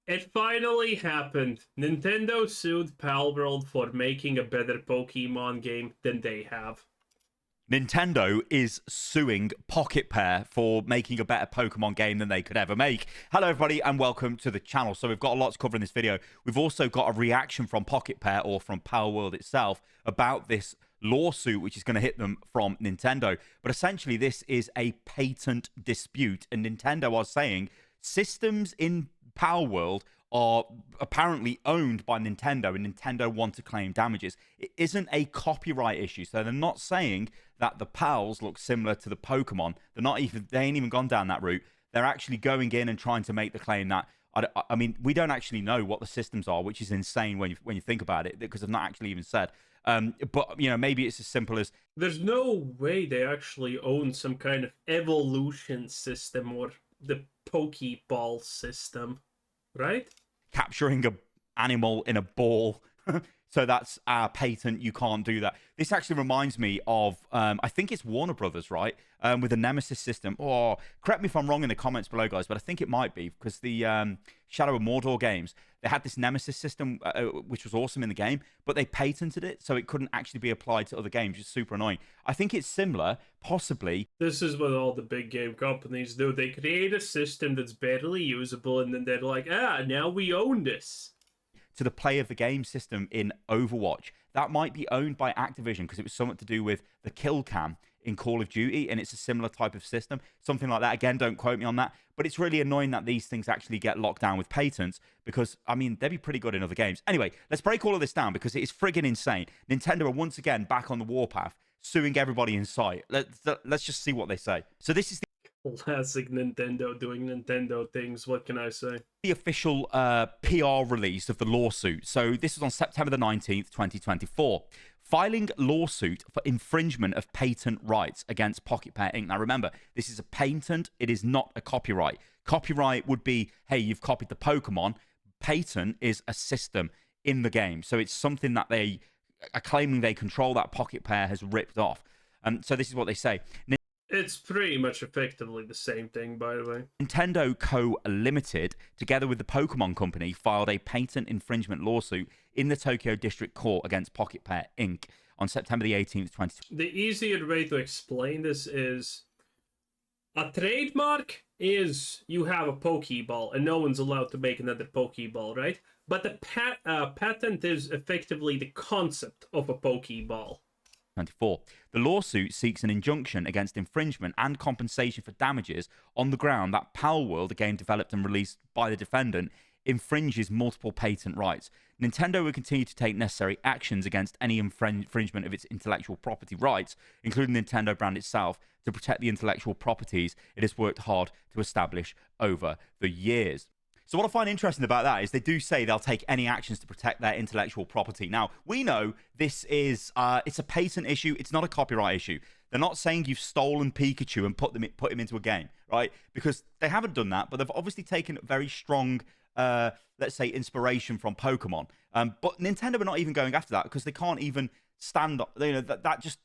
It finally happened. Nintendo sued Palworld for making a better Pokemon game than they have. Nintendo is suing Pocketpair for making a better Pokemon game than they could ever make. Hello, everybody, and welcome to the channel. So we've got a lot to cover in this video. We've also got a reaction from Pocketpair, or from Palworld itself, about this lawsuit which is going to hit them from Nintendo. But essentially, this is a patent dispute, and Nintendo are saying systems in Palworld are apparently owned by Nintendo, and Nintendo want to claim damages. It isn't a copyright issue, so they're not saying that the pals look similar to the Pokemon. They ain't even gone down that route. They're actually going in and trying to make the claim that I mean, we don't actually know what the systems are, which is insane when you think about it, because they've not actually even said. But you know, maybe it's as simple as There's no way they actually own some kind of evolution system or the Pokeball system, right? capturing a animal in a ball. So that's our patent. You can't do that. This actually reminds me of, I think it's Warner Brothers, right? With the Nemesis system. Or correct me if I'm wrong in the comments below, guys, but I think it might be, because the Shadow of Mordor games, they had this Nemesis system, which was awesome in the game, but they patented it, so it couldn't actually be applied to other games. It's super annoying. I think it's similar, possibly. This is what all the big game companies do. They create a system that's barely usable, and then they're like, now we own this. To the play of the game system in Overwatch. That might be owned by Activision, because it was something to do with the kill cam in Call of Duty, and it's a similar type of system, something like that. Again, don't quote me on that, but it's really annoying that these things actually get locked down with patents, because, I mean, they'd be pretty good in other games. Anyway, let's break all of this down, because it is friggin' insane. Nintendo are once again back on the warpath, suing everybody in sight. Let's just see what they say. So this is Classic Nintendo doing Nintendo things. What can I say? the official PR release of the lawsuit. So this was on September the 19th, 2024. Filing lawsuit for infringement of patent rights against Pocketpair Inc. Now remember, this is a patent. It is not a copyright. Copyright would be, hey, you've copied the Pokemon. Patent is a system in the game. So it's something that they are claiming they control, that Pocketpair has ripped off. So this is what they say. It's pretty much effectively the same thing, by the way. Nintendo Co. Limited, together with the Pokemon Company, filed a patent infringement lawsuit in the Tokyo District Court against Pocketpair Inc. on September the 18th, 2020. The easier way to explain this is a trademark is you have a Pokeball and no one's allowed to make another Pokeball, right? But the patent is effectively the concept of a Pokeball. 24. The lawsuit seeks an injunction against infringement and compensation for damages on the ground that Palworld, a game developed and released by the defendant, infringes multiple patent rights. Nintendo will continue to take necessary actions against any infringement of its intellectual property rights, including the Nintendo brand itself, to protect the intellectual properties it has worked hard to establish over the years. So what I find interesting about that is they do say they'll take any actions to protect their intellectual property. Now, we know this is it's a patent issue. It's not a copyright issue. They're not saying you've stolen Pikachu and put him into a game, right? Because they haven't done that, but they've obviously taken very strong, let's say, inspiration from Pokemon. But Nintendo are not even going after that, because they can't even stand up. You know, that just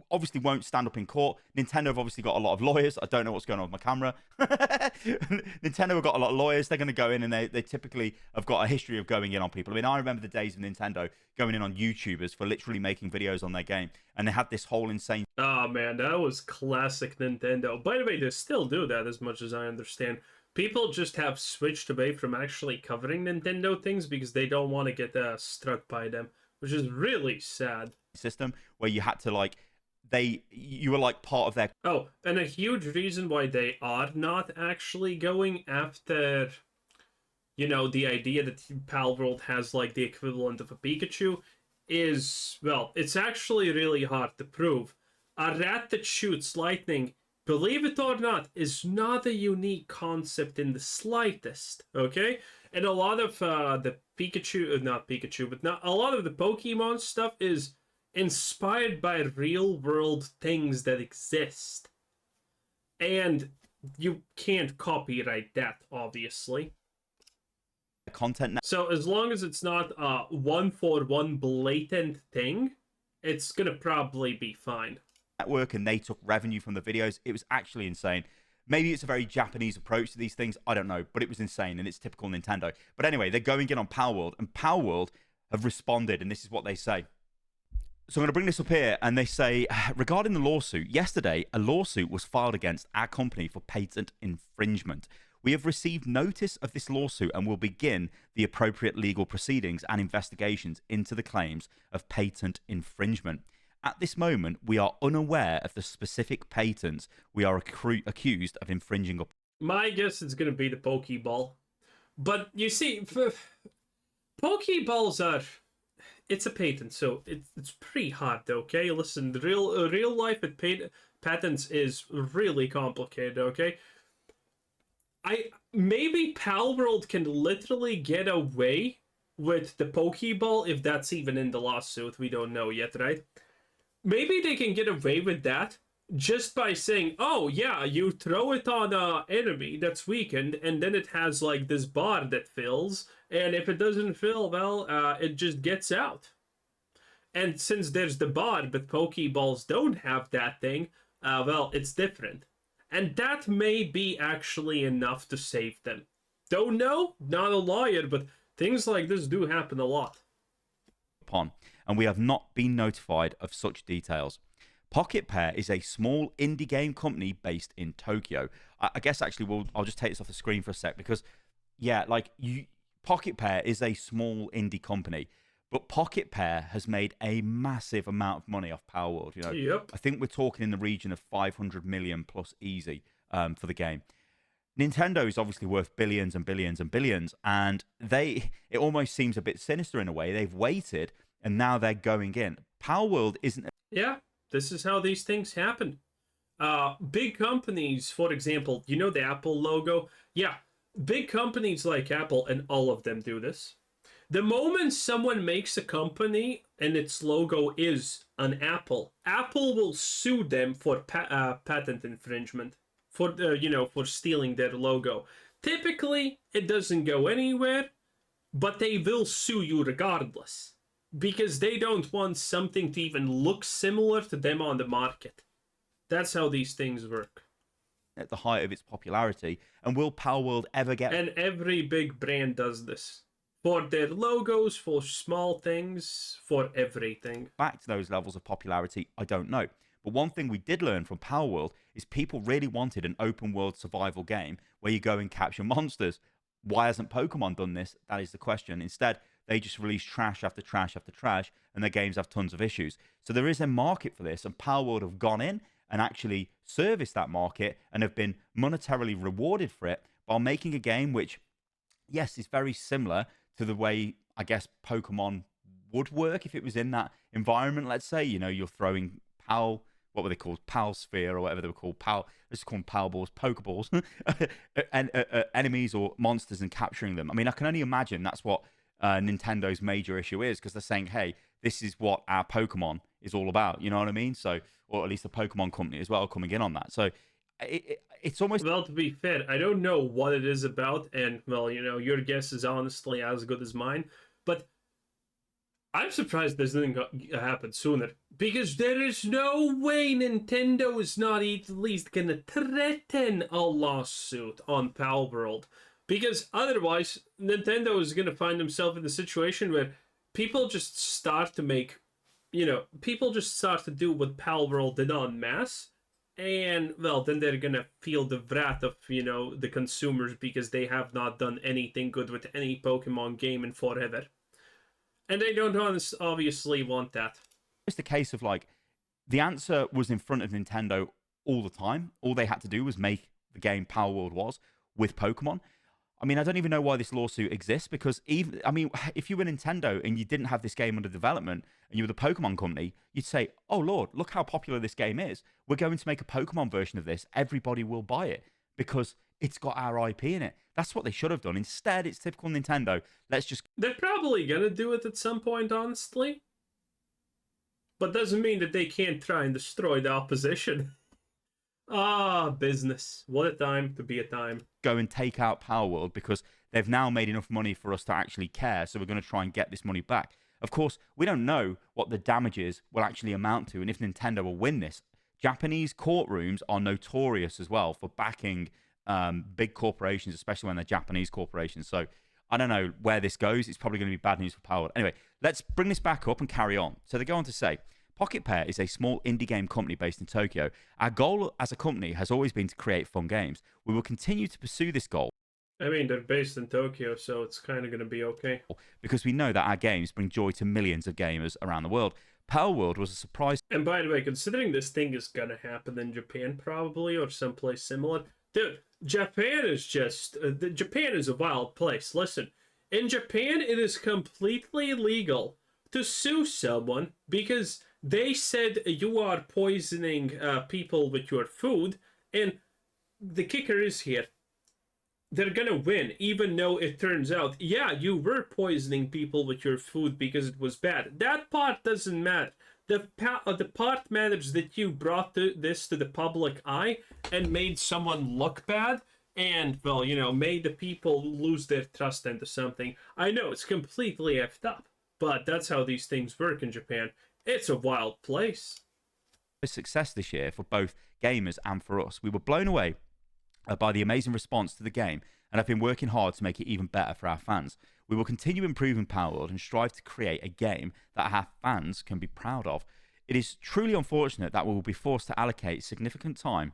obviously won't stand up in court. Nintendo have obviously got a lot of lawyers. I don't know what's going on with my camera. Nintendo have got a lot of lawyers. They're going to go in, and they typically have got a history of going in on people. I mean, I remember the days of Nintendo going in on YouTubers for literally making videos on their game, and they had this whole insane. Oh man, that was classic Nintendo. By the way, they still do that, as much as I understand. People just have switched away from actually covering Nintendo things because they don't want to get struck by them, which is really sad. System where you had to, like, you were like part of their. Oh, and a huge reason why they are not actually going after, you know, the idea that Palworld has like the equivalent of a Pikachu is, well, it's actually really hard to prove. A rat that shoots lightning, believe it or not, is not a unique concept in the slightest, okay? And a lot of the Pikachu, not Pikachu, but not a lot of the Pokemon stuff is inspired by real world things that exist. And you can't copyright that, obviously. Content. So as long as it's not a one-for-one blatant thing, it's gonna probably be fine. Network, and they took revenue from the videos. It was actually insane. Maybe it's a very Japanese approach to these things. I don't know, but it was insane, and it's typical Nintendo. But anyway, they're going in on Palworld, and Palworld have responded, and this is what they say. So I'm going to bring this up here, and they say, regarding the lawsuit, yesterday, a lawsuit was filed against our company for patent infringement. We have received notice of this lawsuit and will begin the appropriate legal proceedings and investigations into the claims of patent infringement. At this moment, we are unaware of the specific patents we are accused of infringing. My guess is going to be the Pokeball. But you see, Pokeballs are... It's a patent, so it's pretty hard, okay? Listen, the real life with patents is really complicated, okay? Maybe Palworld can literally get away with the Pokeball if that's even in the lawsuit. We don't know yet, right? Maybe they can get away with that just by saying, oh yeah, you throw it on an enemy that's weakened, and then it has like this bar that fills, and if it doesn't fill, well, it just gets out. And since there's the bar, but Pokeballs don't have that thing, well, it's different. And that may be actually enough to save them. Don't know, not a lawyer, but things like this do happen a lot. And we have not been notified of such details. Pocketpair is a small indie game company based in Tokyo. I guess actually I'll just take this off the screen for a sec, because yeah, like Pocketpair is a small indie company, but Pocketpair has made a massive amount of money off Palworld. You know, yep. I think we're talking in the region of 500 million plus easy for the game. Nintendo is obviously worth billions and billions and billions, and it almost seems a bit sinister in a way. They've waited, and now they're going in. Palworld isn't... Yeah, this is how these things happen. Big companies, for example, you know the Apple logo? Yeah, big companies like Apple, and all of them do this. The moment someone makes a company and its logo is an apple, Apple will sue them for patent infringement, for for stealing their logo. Typically, it doesn't go anywhere, but they will sue you regardless, because they don't want something to even look similar to them on the market. That's how these things work. At the height of its popularity, and will Palworld ever get... And every big brand does this. For their logos, for small things, for everything. Back to those levels of popularity, I don't know. But one thing we did learn from Palworld is people really wanted an open world survival game where you go and capture monsters. Why hasn't Pokemon done this? That is the question. Instead, they just release trash after trash after trash, and their games have tons of issues. So there is a market for this, and Palworld have gone in and actually serviced that market and have been monetarily rewarded for it by making a game which, yes, is very similar to the way, I guess, Pokemon would work if it was in that environment. Let's say, you're throwing what were they called? Palsphere or whatever they were called. Let's call them Palballs, Pokeballs, and enemies or monsters, and capturing them. I mean, I can only imagine that's what Nintendo's major issue is, because they're saying, hey, this is what our Pokemon is all about. You know what I mean? So, or at least the Pokemon company as well coming in on that. So it's almost... Well, to be fair, I don't know what it is about, and, well, your guess is honestly as good as mine, but I'm surprised this didn't happen sooner, because there is no way Nintendo is not at least gonna threaten a lawsuit on Palworld, because otherwise Nintendo is gonna find themselves in a situation where people just start to make, people just start to do what Palworld did en masse. And, well, then they're gonna feel the wrath of, the consumers, because they have not done anything good with any Pokemon game in forever. And they don't obviously want that. It's the case of, like, the answer was in front of Nintendo all the time. All they had to do was make the game Palworld was with Pokemon. I mean, I don't even know why this lawsuit exists, because if you were Nintendo and you didn't have this game under development and you were the Pokemon company, you'd say, oh Lord, look how popular this game is. We're going to make a Pokemon version of this. Everybody will buy it because it's got our IP in it. That's what they should have done. Instead, it's typical Nintendo. They're probably gonna do it at some point, honestly. But doesn't mean that they can't try and destroy the opposition. Business. What a time to be a time. Go and take out Palworld because they've now made enough money for us to actually care, so we're going to try and get this money back. Of course, we don't know what the damages will actually amount to, and if Nintendo will win this. Japanese courtrooms are notorious as well for backing big corporations, especially when they're Japanese corporations. So I don't know where this goes. It's probably going to be bad news for Palworld. Anyway, let's bring this back up and carry on. So they go on to say, Pocketpair is a small indie game company based in Tokyo. Our goal as a company has always been to create fun games. We will continue to pursue this goal. I mean, they're based in Tokyo, so it's kind of going to be okay. Because we know that our games bring joy to millions of gamers around the world. Palworld was a surprise. And by the way, considering this thing is going to happen in Japan probably, or someplace similar, dude, Japan is just... Japan is a wild place. Listen, in Japan, it is completely illegal to sue someone because they said you are poisoning people with your food, and the kicker is here. They're gonna win, even though it turns out, yeah, you were poisoning people with your food because it was bad. That part doesn't matter. The part matters that you brought this to the public eye and made someone look bad and, well, you know, made the people lose their trust into something. I know, it's completely effed up, but that's how these things work in Japan. It's a wild place. Success this year for both gamers and for us. We were blown away by the amazing response to the game, and have been working hard to make it even better for our fans. We will continue improving Palworld and strive to create a game that our fans can be proud of. It is truly unfortunate that we will be forced to allocate significant time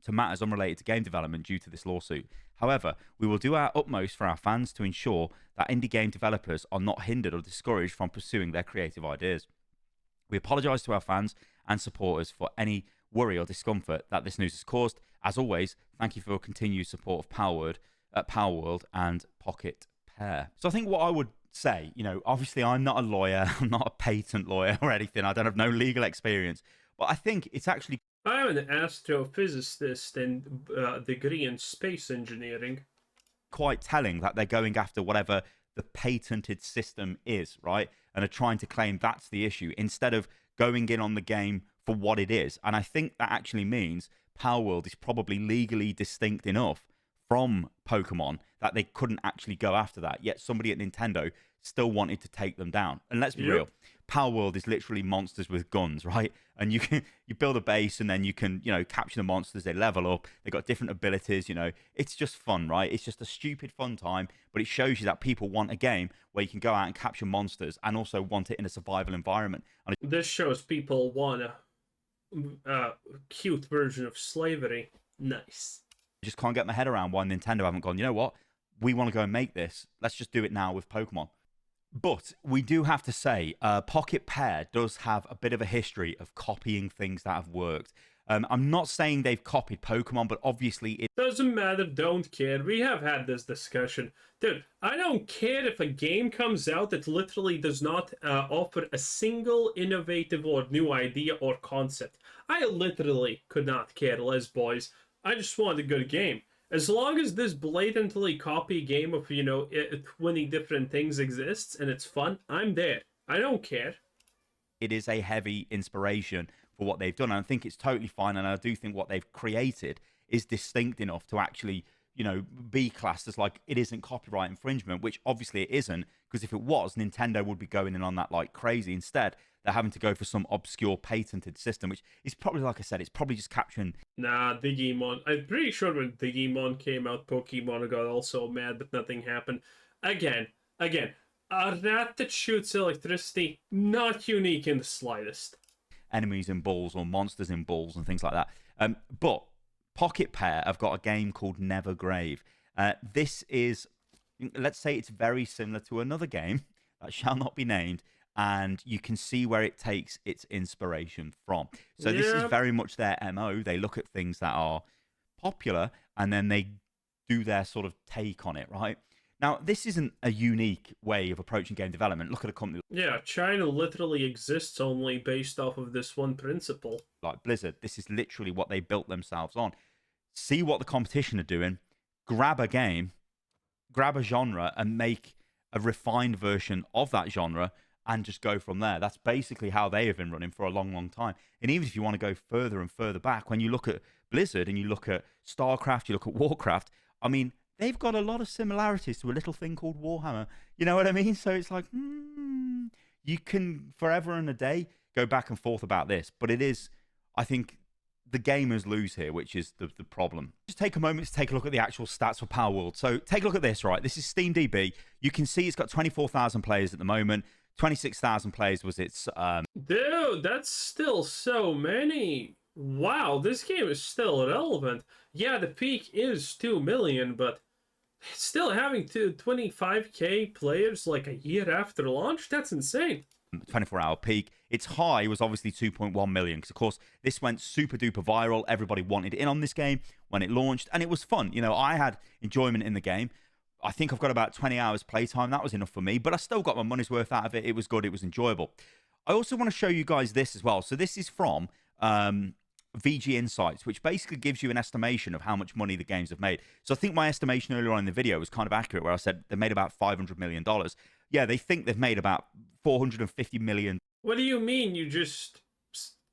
to matters unrelated to game development due to this lawsuit. However, we will do our utmost for our fans to ensure that indie game developers are not hindered or discouraged from pursuing their creative ideas. We apologise to our fans and supporters for any worry or discomfort that this news has caused. As always, thank you for your continued support of Palworld and Pocketpair. So I think what I would say, you know, obviously I'm not a lawyer, I'm not a patent lawyer or anything, I don't have no legal experience, but I think it's actually... I'm an astrophysicist and degree in space engineering. Quite telling that they're going after whatever the patented system is, right? And are trying to claim that's the issue instead of going in on the game for what it is. And I think that actually means Palworld is probably legally distinct enough from Pokemon that they couldn't actually go after that. Yet somebody at Nintendo still wanted to take them down. And let's be real, Palworld is literally monsters with guns, right? And you build a base and then you can, you know, capture the monsters, they level up, they got different abilities, you know. It's just fun, right? It's just a stupid fun time, but it shows you that people want a game where you can go out and capture monsters and also want it in a survival environment. And this shows people want a cute version of slavery. Nice. I just can't get my head around why Nintendo haven't gone, you know what? We want to go and make this. Let's just do it now with Pokemon. But we do have to say, Pocketpair does have a bit of a history of copying things that have worked. I'm not saying they've copied Pokemon, but obviously it doesn't matter, don't care. We have had this discussion. Dude, I don't care if a game comes out that literally does not offer a single innovative or new idea or concept. I literally could not care less, boys. I just want a good game. As long as this blatantly copy game of, you know, 20 different things exists and it's fun, I'm there. I don't care. It is a heavy inspiration for what they've done. And I think it's totally fine. And I do think what they've created is distinct enough to actually, you know, be classed as like it isn't copyright infringement, which obviously it isn't, because if it was, Nintendo would be going in on that like crazy. Instead, they're having to go for some obscure patented system, which is probably, like I said, it's probably just capturing... Nah, Digimon. I'm pretty sure when Digimon came out, Pokemon got also mad, but nothing happened. Again, a rat that shoots electricity, not unique in the slightest. Enemies in balls or monsters in balls and things like that. But Pocketpair have got a game called Nevergrave. This is, let's say it's very similar to another game that shall not be named, and you can see where it takes its inspiration from. So this is very much their MO. They look at things that are popular and then they do their sort of take on it, right? Now, this isn't a unique way of approaching game development. Look at a company... Yeah, China literally exists only based off of this one principle. Like Blizzard, this is literally what they built themselves on. See what the competition are doing, grab a game, grab a genre, and make a refined version of that genre, and just go from there. That's basically how they have been running for a long, long time. And even if you want to go further and further back, when you look at Blizzard and you look at StarCraft, you look at Warcraft, I mean, they've got a lot of similarities to a little thing called Warhammer. You know what I mean? So it's like, you can forever and a day go back and forth about this. But it is, I think the gamers lose here, which is the problem. Just take a moment to take a look at the actual stats for Palworld. So take a look at this, right? This is SteamDB. You can see it's got 24,000 players at the moment. 26,000 players was its... Dude, that's still so many. Wow, this game is still relevant. Yeah, the peak is 2 million, but still having 25k players like a year after launch? That's insane. 24-hour peak. Its high was obviously 2.1 million because, of course, this went super duper viral. Everybody wanted in on this game when it launched, and it was fun. You know, I had enjoyment in the game. I think I've got about 20 hours playtime. That was enough for me, but I still got my money's worth out of it. It was good. It was enjoyable. I also want to show you guys this as well. So this is from VG Insights, which basically gives you an estimation of how much money the games have made. So I think my estimation earlier on in the video was kind of accurate, where I said they made about $500 million. Yeah, they think they've made about 450 million. What do you mean? You just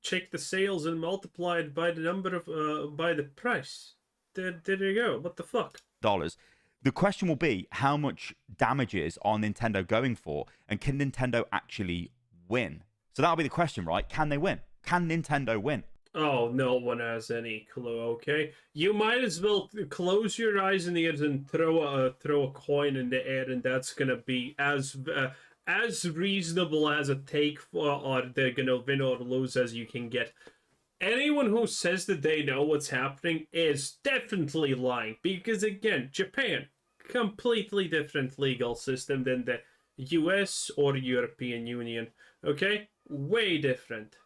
check the sales and multiply it by the number of by the price? There you go. What the fuck? Dollars. The question will be, how much damages are Nintendo going for, and can Nintendo actually win? So that'll be the question, right? Can they win? Can Nintendo win? Oh, no one has any clue. Okay, you might as well close your eyes and ears and throw a coin in the air, and that's gonna be as reasonable as a take for, or they're gonna win or lose as you can get. Anyone who says that they know what's happening is definitely lying, because again, Japan, completely different legal system than the US or European Union. Okay, way different.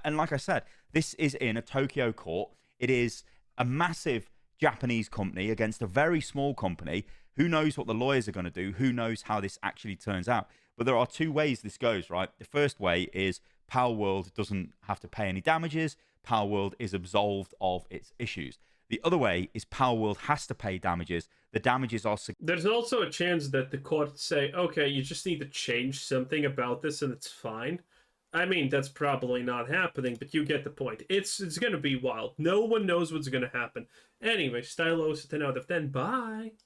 And like I said, this is in a Tokyo court. It is a massive Japanese company against a very small company. Who knows what the lawyers are going to do? Who knows how this actually turns out? But there are two ways this goes, right? The first way is Palworld doesn't have to pay any damages. Palworld is absolved of its issues. The other way is Palworld has to pay damages. The damages are... There's also a chance that the court say, okay, you just need to change something about this and it's fine. I mean, that's probably not happening, but you get the point. It's going to be wild. No one knows what's going to happen. Anyway, Stylos, 10 out of 10. Bye.